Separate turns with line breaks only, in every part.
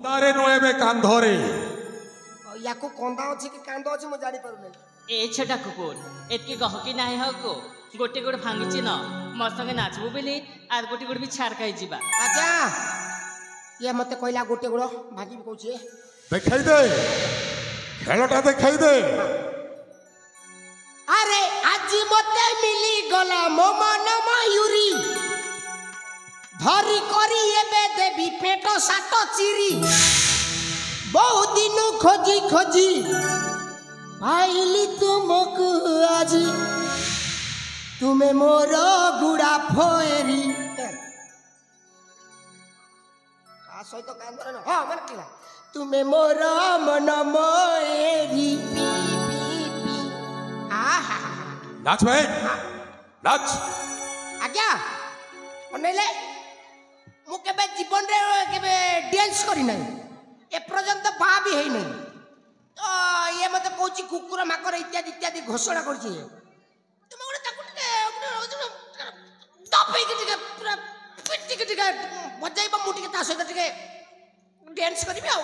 तारे नोएबे कांधरे
याको कंदा अछि कि कांदो अछि मु जानि परु नै
ए छटा कुकुर एतके कह कि नाही हको गोटे गोटे भांगिछि न मोर संगे नाचबो बेले आर गोटे गोटे भी छाड़ काई जीवा
आजा ये मते कहला गोटे गोड़ भागी भी कहछि
देखाई दे खेलटा देखाई दे
अरे आज मते मिली गला मो मन मयूरी धरी करी एबे देवी पेट सात चिरी बहुत दिन खोजी खोजी पाइली तुमको आज तुम्हें मोर गुड़ा फोएरी आ सहित कांदर न हां मन किला तुम्हें मोर मन मोएरी पी पी पी आहा
नाच भाई नाच
आज्ञा अनेले मु केबे जीवन रे केबे डांस करी नै ए पर्यंत बा भी है नै तो ये मते कहूची कुकुर माकर इत्यादि इत्यादि घोषणा करछि तुम ओडे ताकु टिके दपे के पूरा पिटी के बजाइबा मु टिके ता सहित टिके डांस करबी आ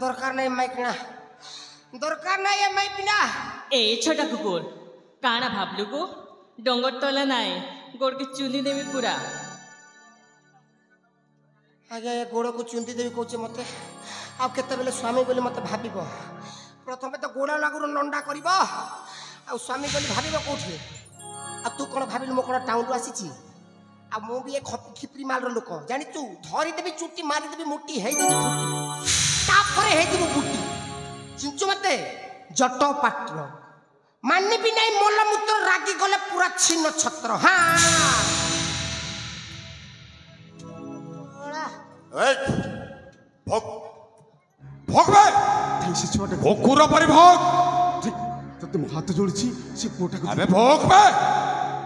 दरकार नहीं माइक ना दरकार नहीं है माइक बिना
ए छोटा कुकुर काना भाबलु को डंगर तला नाय गोड़ के चुनी देवी पूरा
आगे गोड़ को चुंदी देवी कहूचे मते आ केते बेले स्वामी बोली मते भाबिबो प्रथमे तो गोड़ लागुर नंडा करबो आ स्वामी बोली भाबिबो कोठी आ तू कोन भाबिल मो कोन टाउन रु आसीची आ मो भी एक खिपरी माल रो लोक जानि तू धरी देबी चुट्टी मारी देबी मुट्ठी हेई देबी तापरे हेई देबी बुट्टी चिंचो मते जट पात्र माननी भी नहीं मोल मूत्र रागी गले पूरा छिन्न छत्र हाँ
भोग भोग बे
से छोटे
कुकुर परि भोग
तते हाथ जोड़छि से पोटा को
अबे भोग बे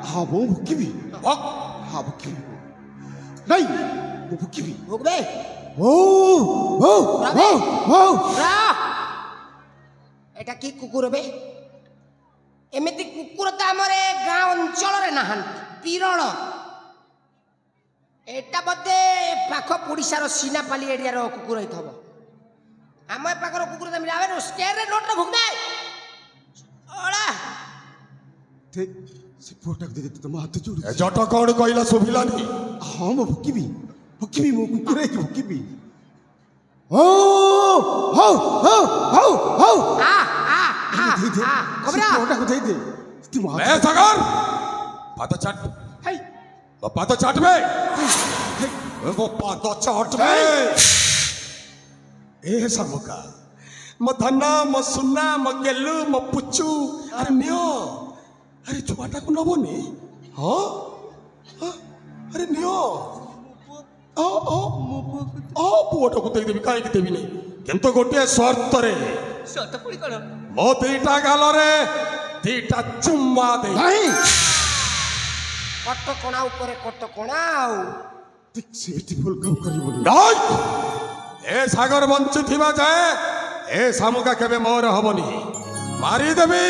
हां वो भुकिबी
भोग
हां भुकिबी नहीं वो भुकिबी
भोग बे
ओ ओ ओ ओ
रा एटा की कुकुर बे एमिति कुकुर त हमरे गांव अंचल रे नहन पीरण एटा बदे पाख पुडिसार सीनापाली एरिया रो कुकुर हिथबो हम पाखर कुकुर त मिलावे रो स्टेर रे नोट रे भुगदे ओला
ते से पोटा को दे दे तो हाथ जोड़
ए जट कोन कहिला सुभिलानी
हां मैं भुकिबी मो कुकुर के भुकिबी ओ हो हो हो हो
आ
दे दे
खबरा
पोटा को दे दे तुम
मैं सागर पाता चाट
हाय
वो पाता चाट में वो पाता चाट में ए सामुका म धन्ना म सुन्ना म गेलु म पुच्चू अरे नियो अरे छुआटा को नबोनी हां अरे नियो ओ पुओटा को देबी काई के देबी नहीं किंतु गोटे शर्त रे
शर्त पुरी कोन
मो दीटा गाल रे दीटा चुम्मा दे
नहीं
कटकणा ऊपर कटकणा
ठीक से फुल काम करिबो
नहीं ए सागर बंचु थिबा जाए ए सामुका केबे मोर हबनी मारी देबी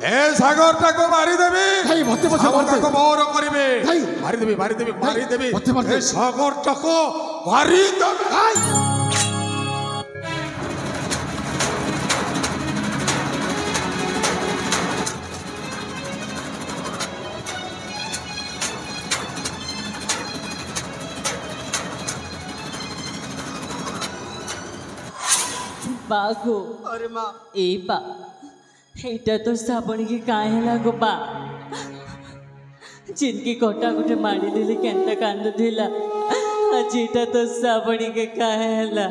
ए सागर टाको मारी देबी
भाई मते मते
सागर टाको मोर करिबे
भाई
मारी देबी
मते
ए सागर टाको मारी देबी
बागो
अरे माँ
ए बा एटा तो श्रावणी के काहे ହେଲା गो बा जिनकी कोटा गोटे माड़ी देली केंता कांद दिला आज एटा तो श्रावणी के काहे ହେଲା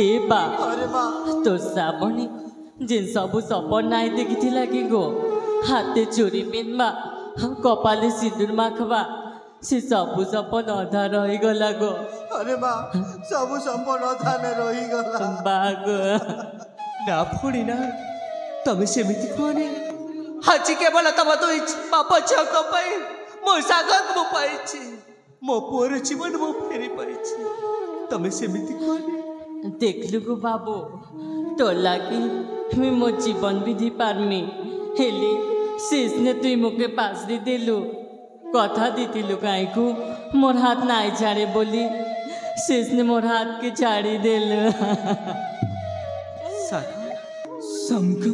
ए बा
अरे माँ
तो श्रावणी जिन सबू सपन नाई देखी कि गो हाथे चोरी पिन्मा कपाले सिंदूर माखबा से सबू सपन अधा रही गला गो
अरे माँ सब सपन अधा में रही गला
बागो
ना फोड़ी ना तमें सेमिति कहनी हाची केवल तम तो बाप झक मो सागर मो पाई मो पुअर जीवन मो फेरी पाई तमें सेमिति कहनी
देखलु गो बाबू तो लगी मैं मो जीवन भी दी पारमी हेली शेष ने तुई मोके पास दी देलु कथा दीतिलु गाई को मोर हाथ नाई झाड़े बोली शेष ने मोर हाथ के झाड़ी देलु
सागर समक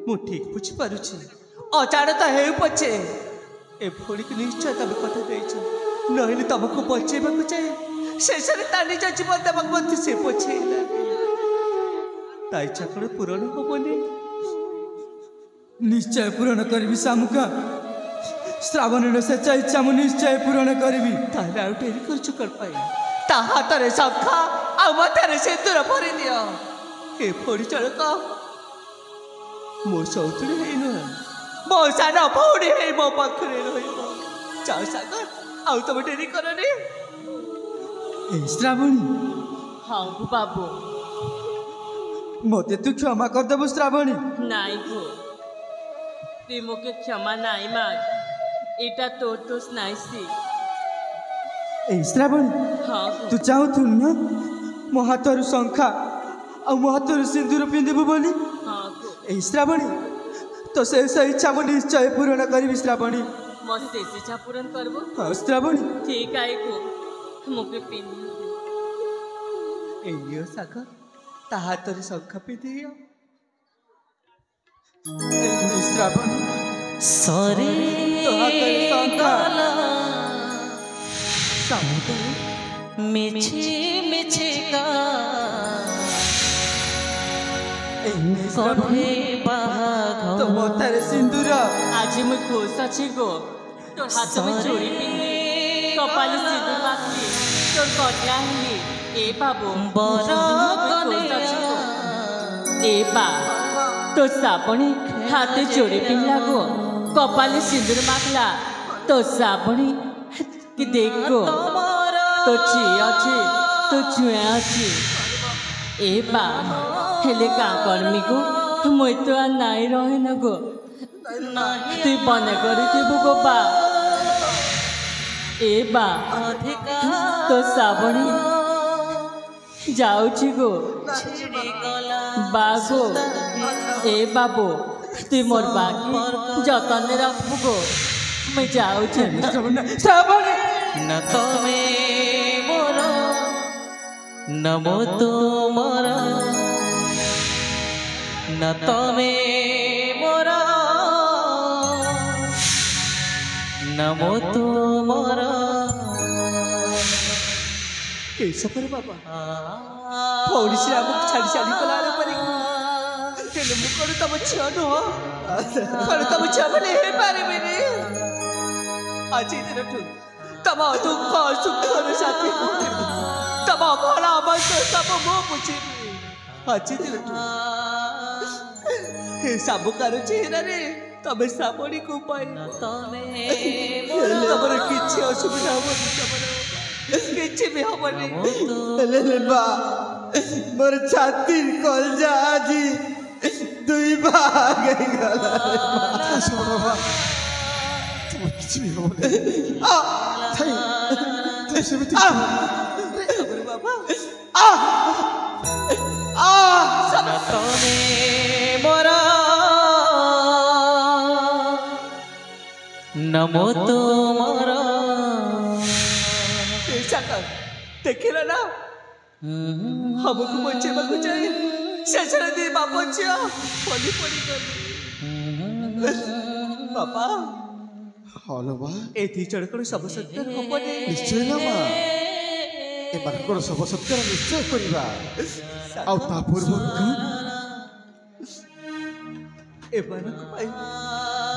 मु ठीक बुझी पारुछि अचानक हे पछे ए फोड़ी को निश्चय तब कथा देछ नहिले तमको बचेबा को चाहे शेषरे तानी जा जीवन देबा मत से पछे ताई चक्र पूर्ण होबनी
निश्चय पूरण करबी सामुका श्रावण से इच्छा मु निश्चय पूरण करबी
तारे आउ टेरी करछु कर पाई ता हातरे शंखा आ मथारे सिंदूर भरि दियो ए फोड़ी चलक मो सौतुरी हेनु मो साना फोड़ी हे मो पाखरे रहिबो जाओ सागर आउ तब टेरी करनी
ए श्रावणी
हाँ गो बाबू
मते तू क्षमा कर देबो श्रावणी
नाई गो तुई मोके क्षमा नाई माग एटा तोर दोष नाई सी
ए श्रावणी
हाँ गो
तू चाहतु ना मो हाथरु शंखा आ मो हाथरु सिंदूर पिंदिबो बोली
हाँ गो
ए श्रावणी तो से इच्छा मु निश्चय पूर्ण करबी श्रावणी
मो शेष इच्छा पूरण करबो
हाँ श्रावणी
ठीक आई गो मोके पिन
एलियो सागर ता हातरे शंखा पे दियो
ए श्रावणी
सरे
तो हाथरे शंखा
मिछे मिछे का
ए श्रावणी तो मोतारे सिंदूर
आज मैं खुश अच्छी गो तोर हाथ में चोरी पिंदी कपाली सिंदूर माखली तोर कन्या हिली ए बाबू ए बा तो श्रावणी हाथे चोरी पिनला गो कपाली सिंदूर माखला तो श्रावणी कि देख गो तो ची अच्छी तो छुए अच्छी ए बा हेले का कर्मी गो मुई तो आ नाई रहे न गो तुई बने करी थी गो बा ए बा तो श्रावणी जाऊची गो बागो ए बाबू तुई मोर बाकी जतन रखबू गो मैं जाऊची
श्रावणी
न तमे मोर नमो तुमर न तमे मोर नमो तुमर
कैसा पर बाबा फोड़ी से हमको छाड़ी छाड़ी कलारे परी हेले मु करू तब छियो न करू तब छियो बने हे पारे मेरे आज दिन ठु तब दुख सुख रे साथी तब भला बस तब मो पूछी आज दिन ठु हे सब करू चेहरा रे तबे साबणी को पाई तमर किछि असुविधा होबनी तमर किछि भी होबनी
ले बा मोर छाती कलजा आजी दुई भाग गला
बाबा तुम किछि भी होबनी
आ
थाई थाई सेमिति तमर बाबा
आ आ
न तमे मोर नमो तुमर
देखिला ना हमको बचेबा को चाहिए शेषरे दी बाप छिया पली पली कर बाबा
हलो बा
एथि चढ़कड़ सब सत्य होबने
निश्चय ना बा
ଏମାନଙ୍କର ଶବ ସତ୍କାର ନିଶ୍ଚୟ କରିବା। ଆଉ ତା ପୂର୍ବରୁ
ଏମାନଙ୍କ ପାଇଁ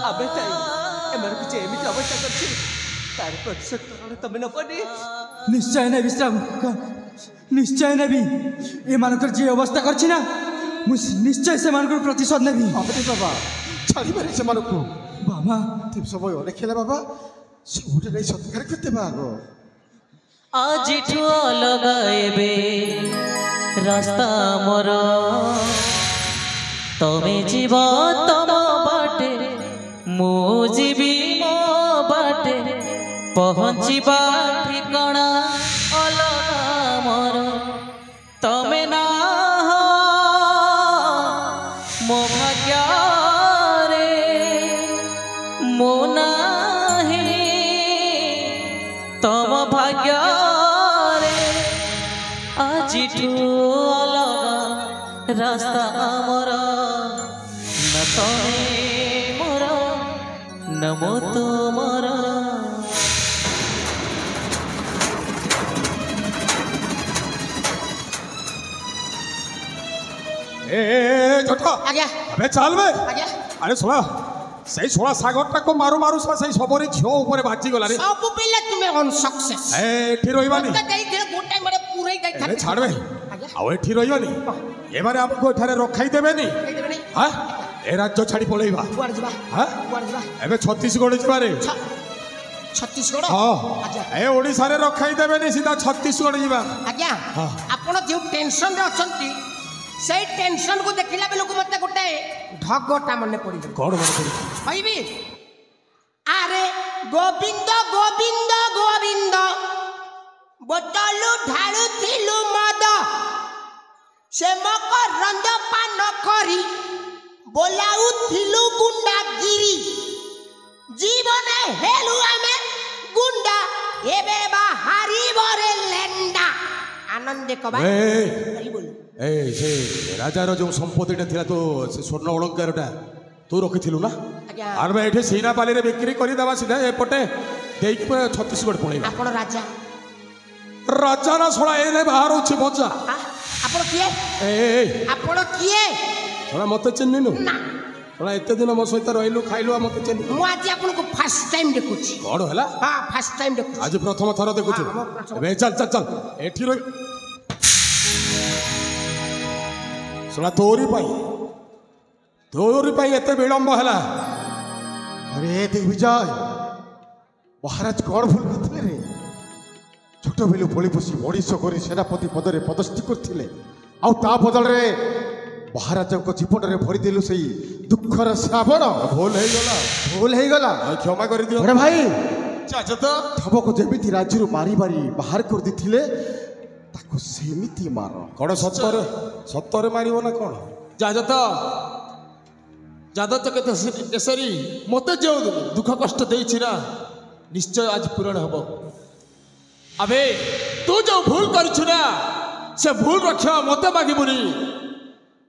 ଆମେ ତାଇ ଏମାନଙ୍କୁ ଯେମିତି ଅବସ୍ଥା କରିଛି ତାର ପ୍ରତିଶୋଧ କଣ ତମେ ନବନି?
ନିଶ୍ଚୟ ନେବି ଶ୍ରାମ, ନିଶ୍ଚୟ ନେବି। ଏମାନଙ୍କର ଯିଏ ଅବସ୍ଥା କରିଛି ନା ମୁଁ ନିଶ୍ଚୟ ସେମାନଙ୍କର ପ୍ରତିଶୋଧ ନେବି।
ଅମରେ ବାବା ଛାଡ଼ିବାରେ ସେମାନଙ୍କୁ
ବାବା
ସମୟ ଅନେକ ହେଲା ବାବା, ସବୁଟା ନେଇ ସତ୍କାର କରିଦେବା ଆଗ।
ଆଜିଠୁ ଅଲଗା ଏବେ ରାସ୍ତା ମୋର, ତମେ ଯିବ ତମ ବାଟେ ମୁଁ ଯିବି ମୋ ବାଟେ, ପହଞ୍ଚିବା ଠିକଣା ଅଲଗା ମୋର। ତମେ ନା ମୋ ଭାଗ୍ୟରେ ମୋ ନାହିଁ ତମ ଭାଗ୍ୟରେ, ଆଜିଠୁ ଅଲଗା ରାସ୍ତା ଆମର, ନା ତମେ ମୋର ନା ମୁଁ ତୁମର।
ছোট
আজ্ঞা
আবে চালবে
আজ্ঞা
আরে শোনা সেই ছোড়া সাগরটাকে মারু মারু সেই সবরে ঝিও উপরে বাজি গলা রে।
সব পিলা তুমি অনসক্সেস
এଠି রইবানি
তো দেই দিলে গোটাই মানে পুরাই গাই
এ
থাকে।
ছাড়বে
আজ্ঞা
ଆଉ এଠି রইবানি এবারে আমাকে এখানে রখাই দেবেনি।
দেই দেবেনি
হ্যাঁ এ রাজ্য ছাড়ি পলাইবা।
কুয়াড়ে ଯିବା
হ্যাঁ
কুয়াড়ে ଯିବା
এবে ছত্তিশগড় যাবারে।
ছত্তিশগড়
হ্যাঁ
আজ্ঞা
এ ওড়িশারে রখাই দেবেনি, সিধা ছত্তিশগড় যাবা।
আজ্ঞা
হ্যাঁ।
ଆପଣ ଯେଉଁ ଟେନସନରେ ଅଛନ୍ତି ସେଇ ଟେନସନକୁ ଦେଖିଲା ବେଳକୁ ମତେ ଗୋଟେ ଢଗଟା ମନେ ପଡ଼ିବ।
କଣ ମନେ ପଡୁଛି?
କହିବି ଆରେ ଗୋବିନ୍ଦ ଗୋବିନ୍ଦ ଗୋବିନ୍ଦ ବୋତଲୁ ଢାଳୁଥିଲୁ ମଦ, ସେ ମକରନ୍ଦ ପାନ କରି ବୋଲାଉଥିଲୁ ଗୁଣ୍ଡାଗିରି, ଜୀବନେ ହେଲୁ ଆମେ ଗୁଣ୍ଡା ଏବେ ବାହାରିବରେ ଲେଣ୍ଡା। ଆନନ୍ଦେ କବା ବୋଲୁ
এই সে রাজার যে সম্পত্তিটা ଥିଲା তো সে স্বর্ণ অলঙ্কারটা তু রখিଥିଲୁ না?
আজ্ঞা
আর এଠି সিনাপালিরে বিক্রি করে দেবা, সিধা এপটে ଦେଇକି ପୁରା ଛତିଶଗଡ଼ ପଳେଇବା।
ଆପଣ ରାଜା
ରାଜା ନା ଶଳା ଏନେ ବାହାରୁଛି ମଜା।
ଆପଣ କିଏ?
ଏଇ
ଆପଣ କିଏ?
ଶଳା ମତେ ଚିହ୍ନିନୁ?
ନା
ଶଳା ଏତେ ଦିନ ମୋ ସହିତ ରହିଲୁ ଖାଇଲୁ ଆଉ ମତେ ଚିହ୍ନିନୁ?
ମୁଁ ଆଜି ଆପଣଙ୍କୁ ଫାର୍ଷ୍ଟ ଟାଇମ୍ ଦେଖୁଛି।
କଣ ହେଲା?
ହଁ ଫାର୍ଷ୍ଟ ଟାଇମ୍ ଦେଖୁଛି।
ଆଜି ପ୍ରଥମ ଥର ଦେଖୁଛୁ?
ହଁ, ମୁଁ ପ୍ରଥମ।
ଏବେ ଚାଲ ଚାଲ ଚାଲ ଏଠି ରହି। ଶଳା ତୋରି ପାଇଁ ଏତେ ବିଳମ୍ବ ହେଲା।
अरे दिग्विजय महाराज कौन भूल करते रे? छोट बेलू पड़ी बसी ओडिशा कर सेनापति पदरे पदस्थि करते आ बदल रे महाराज जीवन में भरीदेलु से दुखर श्रावण। भूल हो गला
क्षमा कर दियो
बड़े भाई।
चाचा तो
थमको जमी राज्य मारी मारी बाहर कर देथिले ताको सेमिति मार।
कौन सत्तरे सत्तरे मारिब ना कौन?
जाजत जादत केसरी मते जो दुख कष्ट देछि ना निश्चय आज पूरण हब। अबे तू जो भूल करछु ना से भूल रक्षा मते मागिबुनी,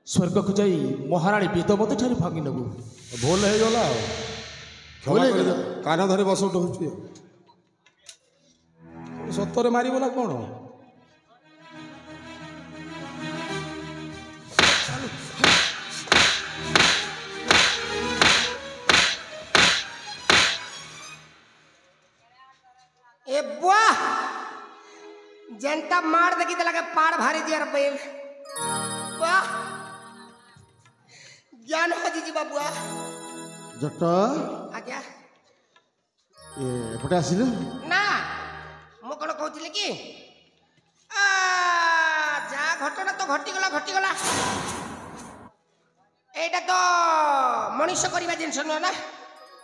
स्वर्ग को जाई महारानी बेदमती ठारी भांगी नबु।
भूल हो गला क्षमा कर दियो। कान धरी बस उठौछु सत्तरे मारिब ना कौन?
ए बुआ जनता मार देखी लगे पार भारी दियर बेल बुआ ज्ञान हो जी बुआ
जट
आज्ञा
एपटे आसिलु
ना मु कौन कहती कि जा घटना तो घटीगला एटा तो मनुष्य करवा जिनस नुह ना।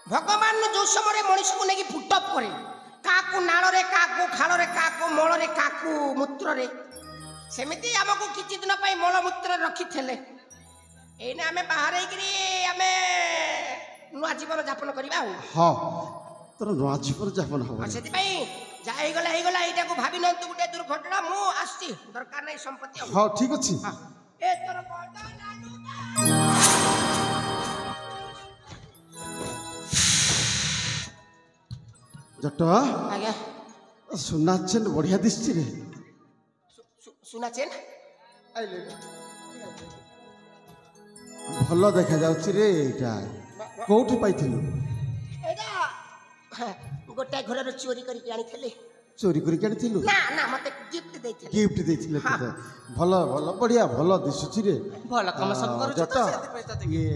भगवान जो समय मनुष्य को लेकिन फुटअप करे काकू नाଳରେ काकू खाଳରେ काकू ମଳରେ କାକୁ ମୂତ୍ରରେ, ସେମିତି ଆମକୁ କିଛି ଦିନ ପାଇଁ ମଳମୂତ୍ର ରଖିଥିଲେ। ଏଇନା ଆମେ ବାହାରେ ହେଇକିରି ଆମେ ନୂଆ ଜୀବନ ଯାପନ କରିବା ଆଉ।
हाँ तोर नवा जीवन जापन हो।
ସେଥିପାଇଁ ଯାହା ହେଇଗଲା ହେଇଗଲା, ଏଇଟାକୁ ଭାବି ନିଅନ୍ତୁ ଗୋଟେ ଦୁର୍ଘଟଣା। ମୁଁ ଆସିଛି, ଦରକାର ନାହିଁ ସମ୍ପତ୍ତି ଆଉ।
हाँ ठीक अच्छी
ଏ ତୋର ବଡ଼ ନାନୁ
जट
ଆଜ୍ଞା
सुना चेन बढ़िया दिसची रे।
सुना चेन
ଭଲ ଦେଖାଯାଉଛି ରେ ଏଇଟା କୋଉଠି ପାଇଥିଲୁ
ଏଇଟା ଗୋଟାଏ ଘରରୁ ଚୋରି କରିକି ଆଣିଥିଲି
ଚୋରି କରିକି ଆଣିଥିଲୁ
ନା ନା ମତେ ଗିଫ୍ଟ ଦେଇଥିଲେ
ଗିଫ୍ଟ ଦେଇଥିଲେ ତତେ ଭଲ ଭଲ ବଢିଆ ଭଲ ଦିଶୁଛି ରେ
ଭଲ କାମ ସବୁ କରୁଛୁ
ଜଟ,
ତ ସେଥିପାଇଁ ତତେ
ଇଏ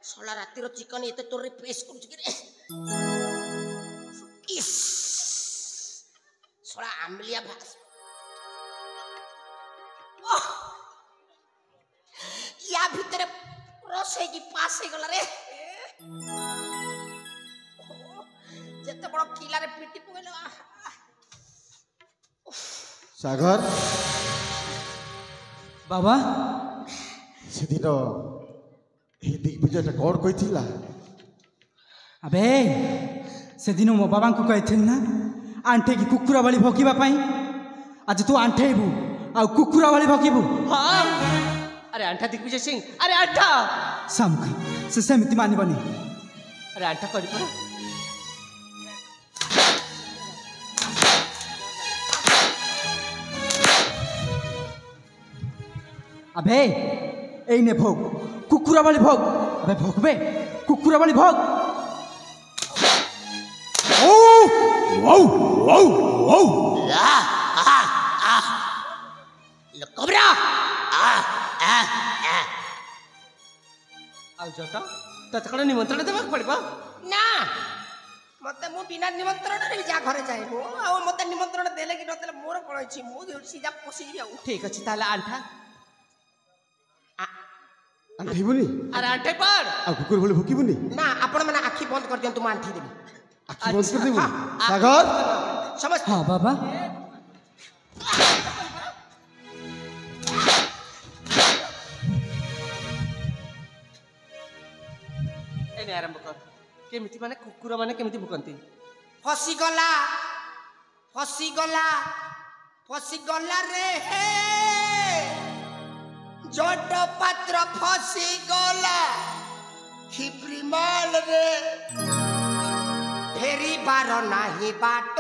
सोला रातिर चिकन एते तोरे पेश करूछ कि रे इस सोला आमलिया भास या भीतर रसोई की पास हे गला रे जते बड़ किला रे पिटी पगेलो
ସାଗର
बाबा
ସେଦିନ ଏ ଦିଗ୍ବିଜୟଟା କ'ଣ କହିଥିଲା
अबे से दिन मो बाबा को कहथिल ना आंठे की कुकुरा वाली भोकिबा पाई आज तू आंठेबू आ कुकुरा वाली भोकिबू
हाँ अरे आंठा दिग्विजय सिंह अरे आंठा
सामुका से सेमिति मानिबनी
अरे आंठा करी पड़ा
अबे एने भोग कुकुरा वाली भोग अबे भोगबे कुकुरा वाली भोग
कबरा
ଆଉ ଜଟ ତତେ କ'ଣ ନିମନ୍ତ୍ରଣ ଦେବାକୁ ପଡ଼ିବ
ना मते मु बिना निमंत्रण रे जा घरे जाए मु आ मते निमंत्रण देले कि नतेले मोर कोन अछि मु सीधा पसी जी आउ
ଠିକ ଅଛି ତାହେଲେ ଆଣ୍ଠା
ଆଣ୍ଠେଇବୁନି
ଆରେ ଆଣ୍ଠେ ପଡ଼
ଆଉ କୁକୁର ଭଳି ଭୁକିବୁନି
ना आपण माने आखी बंद कर दियंतु मु आंठी देबी
ଆଖି ବନ୍ଦ କରିଦେବୁ ସାଗର
समझ
हाँ बाबा
ଏନେ ଆରମ୍ଭ କର କେମିତି ମାନେ କୁକୁର ମାନେ କେମିତି ଭୁକନ୍ତି
फसी गला रे हे जट पात्र फसी गला खिपरी माल रे फेरी बार नाही बाट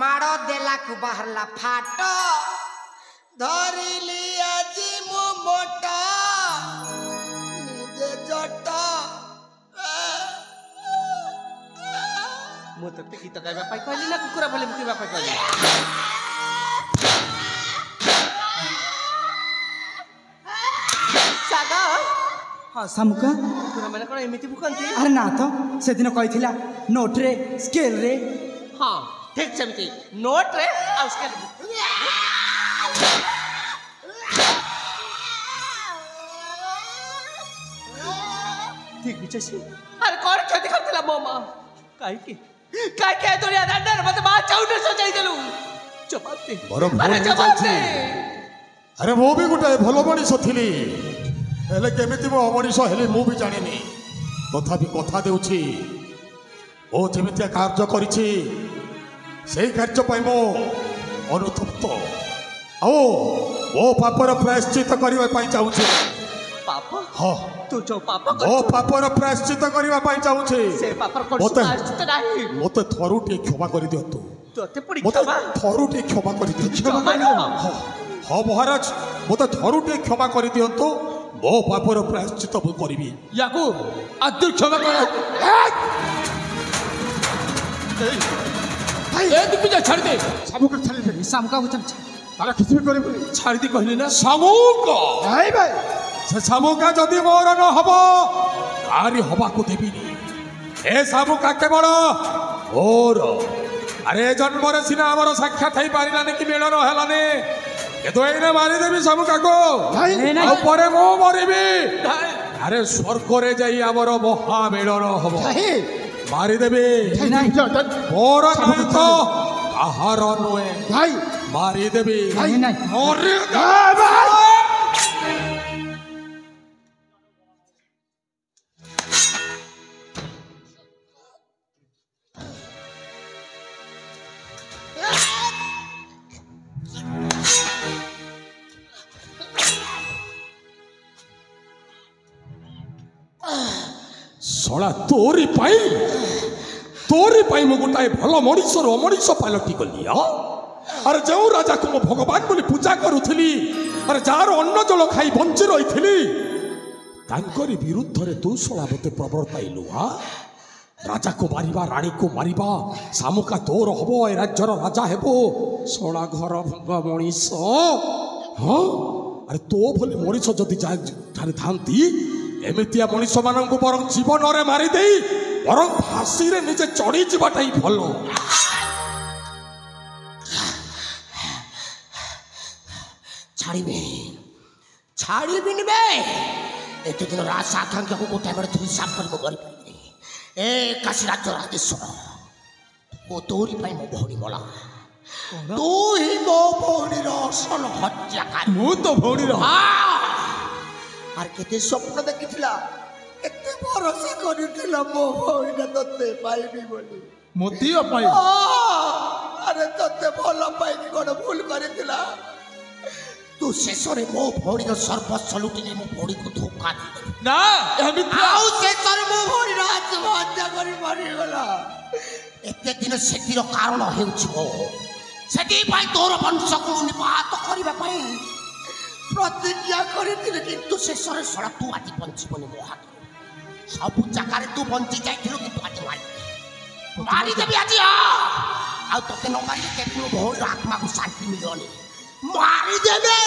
माड़ देला कु बाहरला फाट धरिली आजी मो मोटा निजे जट
ମୁଁ ତତେ ଗୀତ ଗାଇବା ପାଇଁ କହିଲି ନା କୁକୁର ଭଳି ଭୁକିବା ପାଇଁ କହିଲି ସାଗର
हाँ सामुका
କୁକୁର ମାନେ କ'ଣ ଏମିତି ଭୁକନ୍ତି
अरे ना तो से दिन कहिथिला नोट रे स्केल रे
ହଁ ଠିକ ସେମିତି ନୋଟରେ ଆଉ ସ୍କେଲ ଦିଗ୍ବିଜୟ ସିଂ ଆରେ କ'ଣ କ୍ଷତି କରିଥିଲା ମୋ ମା କାହିଁକି କାହିଁକି ଏ ଦୁନିଆ ଦାଣ୍ଡରେ ମତେ ମା ଚାଉଟେ ସଜାଇ ଦେଲୁ ଜବାବ ଦେ
ବଡ଼ ଭୁଲ
ଆରେ ଜବାବ ଦେ
ଆରେ ମୁଁ ବି ଗୋଟାଏ ଭଲ ମଣିଷ ଥିଲି ହେଲେ କେମିତି ମୁଁ ଅମଣିଷ ହେଲି ମୁଁ ବି ଜାଣିନି ତଥାପି କଥା ଦେଉଛି ଓ ଯେମିତିଆ କାର୍ଯ୍ୟ କରିଛି ସେଇ କାର୍ଯ୍ୟ ପାଇଁ ମୁଁ ଅନୁତପ୍ତ ଆଉ ମୋ ପାପର ପ୍ରାୟଶ୍ଚିତ କରିବା ପାଇଁ ଚାହୁଁଛି
ପାପ
ହଁ
ତୁ ଯୋଉ ପାପ
ମୋ
କରିଛୁ
ପାପର ପ୍ରାୟଶ୍ଚିତ କରିବା ପାଇଁ ଚାହୁଁଛି
ସେ ପାପର କୌଣସି ପ୍ରାୟଶ୍ଚିତ ନାହିଁ
ମୋତେ ଥରୁଟିଏ କ୍ଷମା କରିଦିଅନ୍ତୁ
ତୋତେ ପୁଣି
ମୋତେ
କ୍ଷମା
ଥରୁଟିଏ କ୍ଷମା କରିଦିଅନ୍ତୁ
କ୍ଷମା
ହଁ ମହାରାଜ ମୋତେ ଥରୁଟିଏ କ୍ଷମା କରିଦିଅନ୍ତୁ ମୋ ପାପର ପ୍ରାୟଶ୍ଚିତ ମୁଁ କରିବି
ୟାକୁ ଆଦୌ କ୍ଷମା କର ଏ ଦିଗ୍ବିଜୟ ଛାଡ଼ିଦେ
ସାମୁକା ଛାଡ଼ିଦେବି
सामुका को चल
ତାର କିଛି ବି କରିବୁନି
ଛାଡ଼ିଦି କହିଲି ନା ଶାମୁକ
ଭାଇ ଭାଇ ସେ ସାମୁକା ଯଦି ମୋର ନ ହବ କାହାରି ହବାକୁ ଦେବିନି ଏ ସାମୁକା କେବଳ ମୋର ଆରେ ଜନ୍ମରେ ସିନା ଆମର ସାକ୍ଷାତ ହେଇପାରିଲାନି କି ମିଳନ ହେଲାନି କିନ୍ତୁ ଏଇନେ ମାରିଦେବି ସାମୁକାକୁ ଆଉ ପରେ ମୁଁ ମରିବି ଆରେ ସ୍ୱର୍ଗରେ ଯାଇ ଆମର ମହାମିଳନ ହବ ମାରିଦେବି ମୋର ନାହିଁ ତ କାହାର ନୁହେଁ ମାରିଦେବି
ଶଳା ତୋରି ପାଇଁ ମୁଁ ଗୋଟାଏ ଭଲ ମଣିଷରୁ ଅମଣିଷ ପାଲଟି ଗଲି। ଆରେ ଯେଉଁ ରାଜାକୁ ମୁଁ ଭଗବାନ ବୋଲି ପୂଜା କରୁଥିଲି, ଆରେ ଯାହାର ଅନ୍ନ ଜଳ ଖାଇ ବଞ୍ଚି ରହିଥିଲି, ତାଙ୍କରି ବିରୁଦ୍ଧରେ ତୁ ଶଳା ମୋତେ ପ୍ରବର୍ତ୍ତାଇଲୁ। ରାଜାକୁ ମାରିବା, ରାଣୀକୁ ମାରିବା, ଶାମୁକା ତୋର ହବ, ଏ ରାଜ୍ୟର ରାଜା ହେବ। ଶଳା ଘର ଭଙ୍ଗା ମଣିଷ। ହଁ, ଆରେ ତୋ ଭଳି ମଣିଷ ଯଦି ଯାହାରେ ଥାନ୍ତି, ଏମିତିଆ ମଣିଷମାନଙ୍କୁ ବରଂ ଜୀବନରେ ମାରିଦେଇ ବରଂ ଫାଶୀରେ ନିଜେ ଚଢ଼ିଯିବାଟା ହିଁ ଭଲ।
ଛାଡ଼ିବିନି ବେ। ଏତେ ଦିନ ରାଜ ଆକାଂକ୍ଷାକୁ ଗୋଟାଏ ବେଳେ ତୁ ହିସାବ କରି ମୁଁ କରିପାରିବିନି। ଏ କାଶୀ ରାଜ୍ୟର ଆଦେଶ୍ୱର, ତୋରି ପାଇଁ ମୋ ଭଉଣୀ ମଲା। ତୁ ହିଁ ମୋ ଭଉଣୀର ଅସଲ ହତ୍ୟାକାରୀ।
ମୁଁ ତ ଭଉଣୀର
আর কেতে স্বপ্ন দেখিଥିଲା, কেতে ভরসা করিଥିଲା ମୋ ଭଉଣୀଟା ତତେ ପାଇବି ବୋଲି।
ମୋତିଆ ପାଇଁ
ଆରେ ତତେ ଭଲ ପାଇକି କ'ଣ ଭୁଲ କରିଥିଲା? ତୁ ଶେଷରେ ମୋ ଭଉଣୀର ସର୍ବସ୍ୱ ଲୁଟି ନେଇ ମୋ ଭଉଣୀକୁ ଧୋକା ଦେଇଦେଲୁ।
ନା, ଏମିତି
ଆଉ ଶେଷରେ ମୋ ଭଉଣୀର ଆତ୍ମହତ୍ୟା କରି ମରିଗଲା। ଏତେ ଦିନ ସେଥିର କାରଣ ହେଉଛି ମୋ। ସେଥିପାଇଁ ତୋର ବଂଶକୁ ନିପାତ କରିବା ପାଇଁ ପ୍ରତିଜ୍ଞା କରିଥିଲି, କିନ୍ତୁ ଶେଷରେ ଶଳା ତୁ ଆଜି ବଞ୍ଚିବନି ମୋ ହାତରୁ। ସବୁ ଜାଗାରେ ତୁ ବଞ୍ଚି ଯାଇଥିଲୁ, କିନ୍ତୁ ଆଜି ମାରିଦେବି ଆଜି। ଆଉ ତତେ ନ ମାରିଲେ କେବେ ମୋ ଭଉଣୀର ଆତ୍ମାକୁ ଶାନ୍ତି ମିଳିବନି। ମାରିଦେବେ।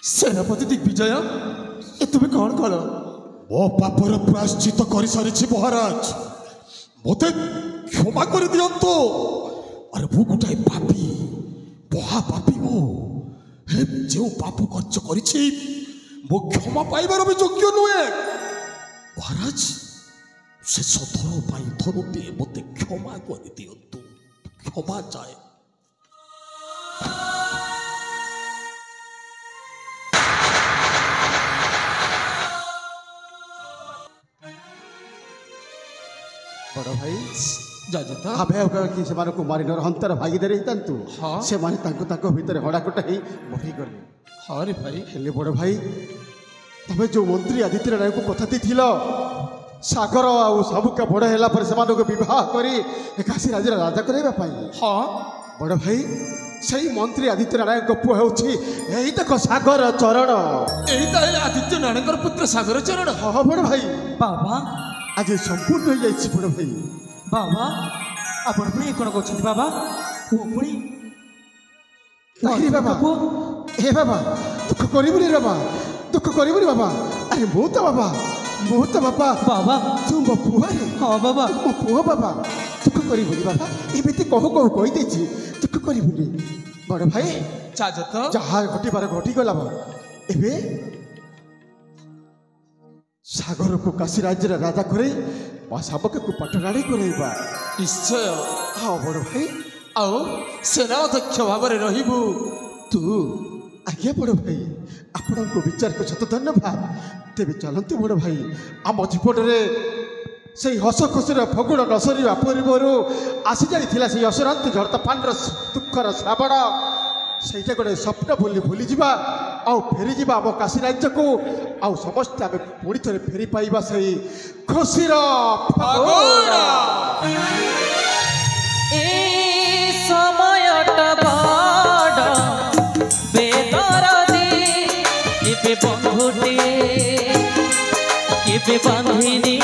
ସେନାପତି ଦିଗ୍ବିଜୟ, ତୁମେ କ'ଣ କଲ?
ମୋ ପାପର ପ୍ରାୟଶ୍ଚିତ କରିସାରିଛି ମହାରାଜ, ମୋତେ କ୍ଷମା କରିଦିଅନ୍ତୁ। ଆରେ ମୁଁ ଗୋଟାଏ ପାପୀ, ମହାପାପୀ। ମୁଁ ଯେଉଁ ପାପ କାର୍ଯ୍ୟ କରିଛି ମୁଁ କ୍ଷମା ପାଇବାର ବି ଯୋଗ୍ୟ ନୁହେଁ। ମହାରାଜ, ଶେଷ ଥର ପାଇଁ ଥରୁଟିଏ ମୋତେ କ୍ଷମା କରିଦିଅନ୍ତୁ। କ୍ଷମା ଚାହେଁ।
ବଡ଼ ଭାଇ
ଯାଜତା,
ଆମେ କି ସେମାନଙ୍କୁ ମାରି ହନ୍ତାର ଭାଗିଦାରୀ ହେଇଥାନ୍ତୁ, ସେମାନେ ତାଙ୍କ ଭିତରେ ହଡ଼ାକଟା ହେଇ ମରିଗଲେ।
ହଁ ରେ ଭାଇ।
ହେଲେ ବଡ଼ ଭାଇ, ତମେ ଯେଉଁ ମନ୍ତ୍ରୀ ଆଦିତ୍ୟ ରାୟଙ୍କୁ କଥା ଦେଇଥିଲ, ସାଗର ଆଉ ଶାମୁକା ବଡ଼ ହେଲା ପରେ ସେମାନଙ୍କୁ ବିବାହ କରି କାଶୀ ରାଜ୍ୟର ରାଜା କରାଇବା ପାଇଁ,
ହଁ
ବଡ଼ ଭାଇ, ସେଇ ମନ୍ତ୍ରୀ ଆଦିତ୍ୟ ନାରାୟଣଙ୍କ ପୁଅ ହେଉଛି ଏଇ ଦେଖ ସାଗର ଚରଣ।
ଏଇ ତାହେଲେ ଆଦିତ୍ୟ ନାରାୟଣଙ୍କର ପୁତ୍ର ସାଗର ଚରଣ।
ହଁ ବଡ଼ ଭାଇ,
ବାବା
ଆଜି ସମ୍ପୂର୍ଣ୍ଣ ହେଇଯାଇଛି ବଡ଼ ଭାଇ।
ବାବା, ଆପଣ ପୁଣି କ'ଣ କହୁଛନ୍ତି ବାବା? ପୁଅ ପୁଣି
ନାଇଁ ବାବା, ହେ ବାବା, ଦୁଃଖ କରିବୁନି ବାବା, ଦୁଃଖ କରିବୁନି ବାବା। ଆରେ ମୁଁ ତ ବାବା
ବାବା,
ତୁ ମୋ ପୁଅ ରେ।
ହଁ ବାବା,
ମୋ ପୁଅ ବାବା, ଦୁଃଖ କରିବୁନି ବାବା। ଏମିତି କହିଦେଇଛି, ଦୁଃଖ କରିବୁନି ବଡ଼ ଭାଇ।
ଯାଜତା,
ଯାହା ଘଟିବାର ଘଟିଗଲା ବା। ଏବେ ସାଗରକୁ କାଶୀ ରାଜ୍ୟର ରାଜା କରେଇ ବା ଶାବକକୁ ପାଟରାଣୀ କରେଇବା।
ନିଶ୍ଚୟ।
ହଁ ବଡ଼ ଭାଇ।
ଆଉ ସେନାଧ୍ୟକ୍ଷ ଭାବରେ ରହିବୁ ତୁ।
ଆଜ୍ଞା ବଡ଼ ଭାଇ, ଆପଣଙ୍କୁ ବିଚାରକୁ ଶତ ଧନ୍ୟବାଦ। ତେବେ ଚାଲନ୍ତୁ ବଡ଼ ଭାଇ, ଆମ ଜୀବନରେ ସେଇ ହସ ଖୁସିର ଫଗୁଣ ନ ସରିବା ପୂର୍ବରୁ ଆସି ଯାଇଥିଲା ସେଇ ଅସରାନ୍ତି ଝଡ଼ ତୋଫାନର ଦୁଃଖର ଶ୍ରାବଣ। ସେଇଟା ଗୋଟେ ସ୍ୱପ୍ନ ବୋଲି ଭୁଲିଯିବା, ଆଉ ଫେରିଯିବା ଆମ କାଶୀ ରାଜ୍ୟକୁ, ଆଉ ସମସ୍ତେ ଆମେ ପୁଣି ଥରେ ଫେରି ପାଇବା ସେଇ ଖୁସିର ଫଗୁଣ।
ଏ ସମୟଟା ବଡ଼ ବେଦରଦୀ, କେବେ ବନ୍ଧୁଟିଏ କେବେ ବନ୍ଧିନି,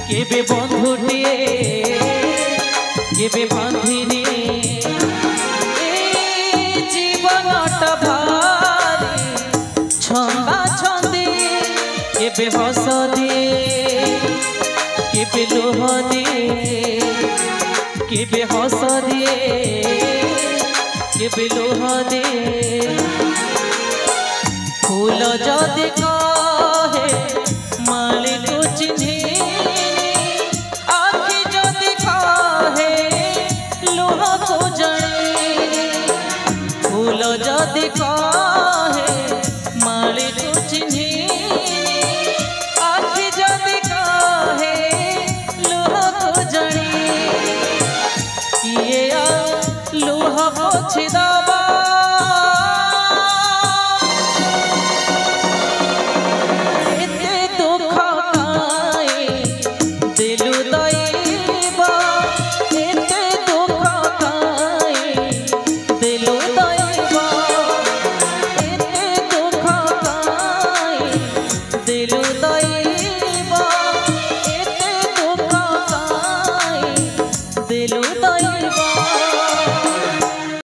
କେବେ ବନ୍ଧୁଟିଏ କେବେ ବନ୍ଧିନି। ଏ ଜୀବନଟା ଭାରି ଛନ୍ଦା ଛନ୍ଦି, କେବେ ହସ ଦିଏ କେବେ ଲୁହ ଦିଏ, କେବେ ହସ ଦିଏ କେବେ ଲୁହ ଦିଏ। ফুল যদি কহে মালিকু চিহ্নিনি, আখি যদি কহে লুহকু জানি, ফুল যদি কহে মালিক ତୋଇବ